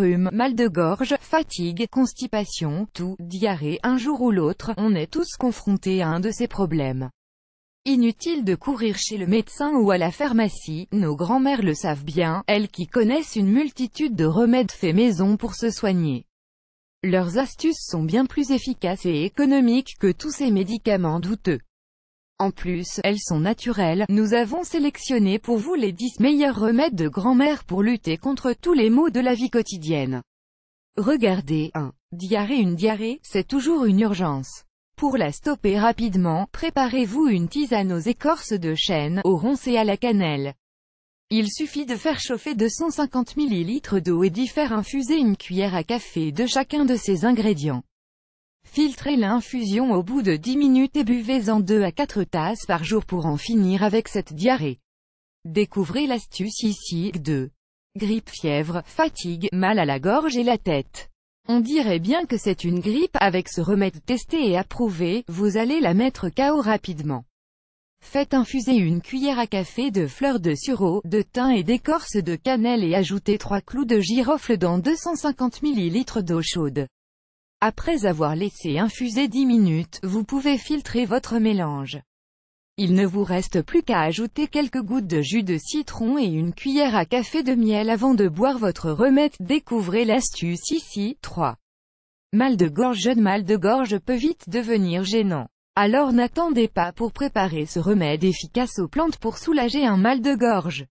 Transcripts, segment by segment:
rhume, mal de gorge, fatigue, constipation, toux, diarrhée. Un jour ou l'autre, on est tous confrontés à un de ces problèmes. Inutile de courir chez le médecin ou à la pharmacie, nos grands-mères le savent bien, elles qui connaissent une multitude de remèdes faits maison pour se soigner. Leurs astuces sont bien plus efficaces et économiques que tous ces médicaments douteux. En plus, elles sont naturelles. Nous avons sélectionné pour vous les 10 meilleurs remèdes de grand-mère pour lutter contre tous les maux de la vie quotidienne. Regardez. 1. Diarrhée. Une diarrhée, c'est toujours une urgence. Pour la stopper rapidement, préparez-vous une tisane aux écorces de chêne, au ronces et à la cannelle. Il suffit de faire chauffer 250 ml d'eau et d'y faire infuser une cuillère à café de chacun de ces ingrédients. Filtrez l'infusion au bout de 10 minutes et buvez-en 2 à 4 tasses par jour pour en finir avec cette diarrhée. Découvrez l'astuce ici. 2. Grippe, fièvre, fatigue, mal à la gorge et la tête. On dirait bien que c'est une grippe. Avec ce remède testé et approuvé, vous allez la mettre KO rapidement. Faites infuser une cuillère à café de fleurs de sureau, de thym et d'écorce de cannelle et ajoutez 3 clous de girofle dans 250 ml d'eau chaude. Après avoir laissé infuser 10 minutes, vous pouvez filtrer votre mélange. Il ne vous reste plus qu'à ajouter quelques gouttes de jus de citron et une cuillère à café de miel avant de boire votre remède. Découvrez l'astuce ici. 3. Mal de gorge. Jeune mal de gorge peut vite devenir gênant. Alors n'attendez pas pour préparer ce remède efficace aux plantes pour soulager un mal de gorge.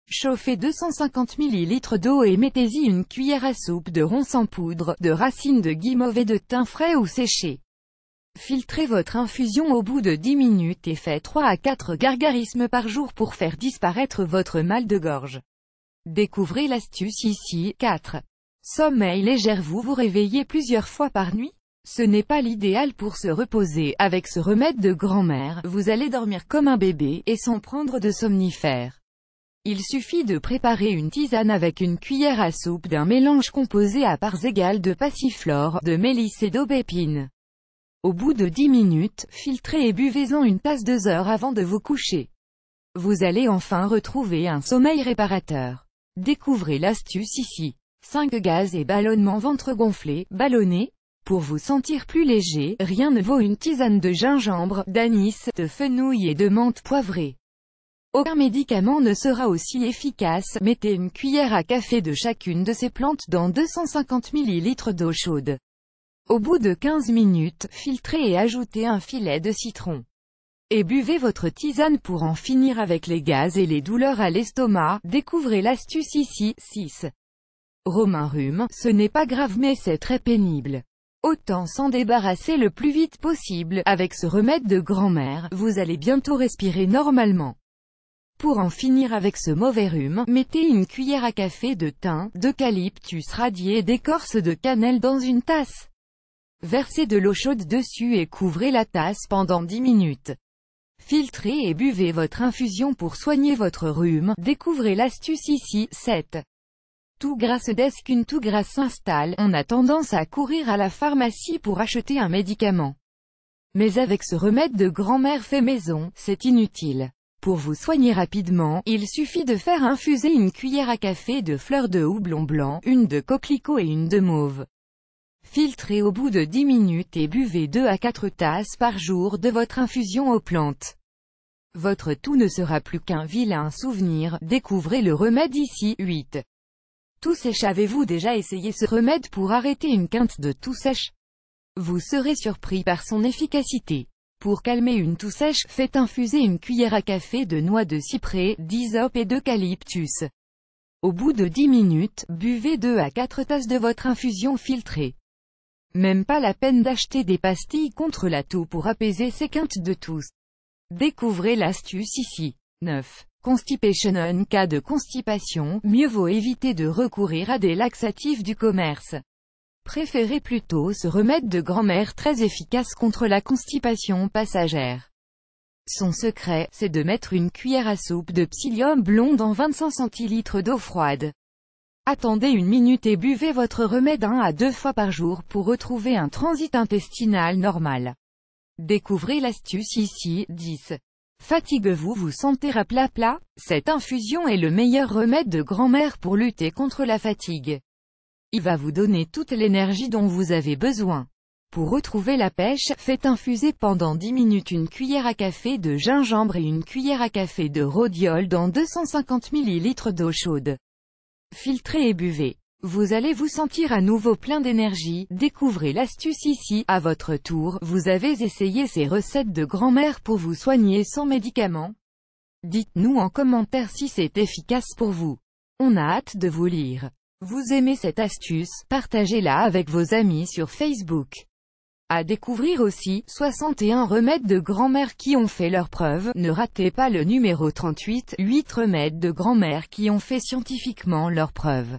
Chauffez 250 ml d'eau et mettez-y une cuillère à soupe de ronces en poudre, de racines de guimauve et de thym frais ou séché. Filtrez votre infusion au bout de 10 minutes et faites 3 à 4 gargarismes par jour pour faire disparaître votre mal de gorge. Découvrez l'astuce ici. 4. Sommeil léger. Vous vous réveillez plusieurs fois par nuit? Ce n'est pas l'idéal pour se reposer. Avec ce remède de grand-mère, vous allez dormir comme un bébé, et sans prendre de somnifères. Il suffit de préparer une tisane avec une cuillère à soupe d'un mélange composé à parts égales de passiflore, de mélisse et d'aubépine. Au bout de 10 minutes, filtrez et buvez-en une tasse 2 heures avant de vous coucher. Vous allez enfin retrouver un sommeil réparateur. Découvrez l'astuce ici. 5 gaz et ballonnement. Ventre gonflé, ballonné. Pour vous sentir plus léger, rien ne vaut une tisane de gingembre, d'anis, de fenouil et de menthe poivrée. Aucun médicament ne sera aussi efficace. Mettez une cuillère à café de chacune de ces plantes dans 250 ml d'eau chaude. Au bout de 15 minutes, filtrez et ajoutez un filet de citron. Et buvez votre tisane pour en finir avec les gaz et les douleurs à l'estomac. Découvrez l'astuce ici. 6. Romain rhume, ce n'est pas grave mais c'est très pénible. Autant s'en débarrasser le plus vite possible. Avec ce remède de grand-mère, vous allez bientôt respirer normalement. Pour en finir avec ce mauvais rhume, mettez une cuillère à café de thym, d'eucalyptus radié et d'écorce de cannelle dans une tasse. Versez de l'eau chaude dessus et couvrez la tasse pendant 10 minutes. Filtrez et buvez votre infusion pour soigner votre rhume. Découvrez l'astuce ici. 7. Toux grasse. Dès qu'une toux grasse s'installe, on a tendance à courir à la pharmacie pour acheter un médicament. Mais avec ce remède de grand-mère fait maison, c'est inutile. Pour vous soigner rapidement, il suffit de faire infuser une cuillère à café de fleurs de houblon blanc, une de coquelicot et une de mauve. Filtrez au bout de 10 minutes et buvez 2 à 4 tasses par jour de votre infusion aux plantes. Votre toux ne sera plus qu'un vilain souvenir. Découvrez le remède ici. 8. Toux sèche. Avez-vous déjà essayé ce remède pour arrêter une quinte de toux sèche? Vous serez surpris par son efficacité. Pour calmer une toux sèche, faites infuser une cuillère à café de noix de cyprès, d'hysope et d'eucalyptus. Au bout de 10 minutes, buvez 2 à 4 tasses de votre infusion filtrée. Même pas la peine d'acheter des pastilles contre la toux pour apaiser ces quintes de toux. Découvrez l'astuce ici. 9. Constipation. En cas de constipation, mieux vaut éviter de recourir à des laxatifs du commerce. Préférez plutôt ce remède de grand-mère très efficace contre la constipation passagère. Son secret, c'est de mettre une cuillère à soupe de psyllium blond dans 25 centilitres d'eau froide. Attendez 1 minute et buvez votre remède 1 à 2 fois par jour pour retrouver un transit intestinal normal. Découvrez l'astuce ici. 10. Fatigue-vous. Vous sentez rapla-pla? Cette infusion est le meilleur remède de grand-mère pour lutter contre la fatigue. Il va vous donner toute l'énergie dont vous avez besoin. Pour retrouver la pêche, faites infuser pendant 10 minutes une cuillère à café de gingembre et une cuillère à café de rhodiol dans 250 ml d'eau chaude. Filtrez et buvez. Vous allez vous sentir à nouveau plein d'énergie. Découvrez l'astuce ici. À votre tour, vous avez essayé ces recettes de grand-mère pour vous soigner sans médicaments? Dites-nous en commentaire si c'est efficace pour vous. On a hâte de vous lire. Vous aimez cette astuce? Partagez-la avec vos amis sur Facebook. À découvrir aussi, 61 remèdes de grand-mère qui ont fait leurs preuves. Ne ratez pas le numéro 38, 8 remèdes de grand-mère qui ont fait scientifiquement leurs preuves.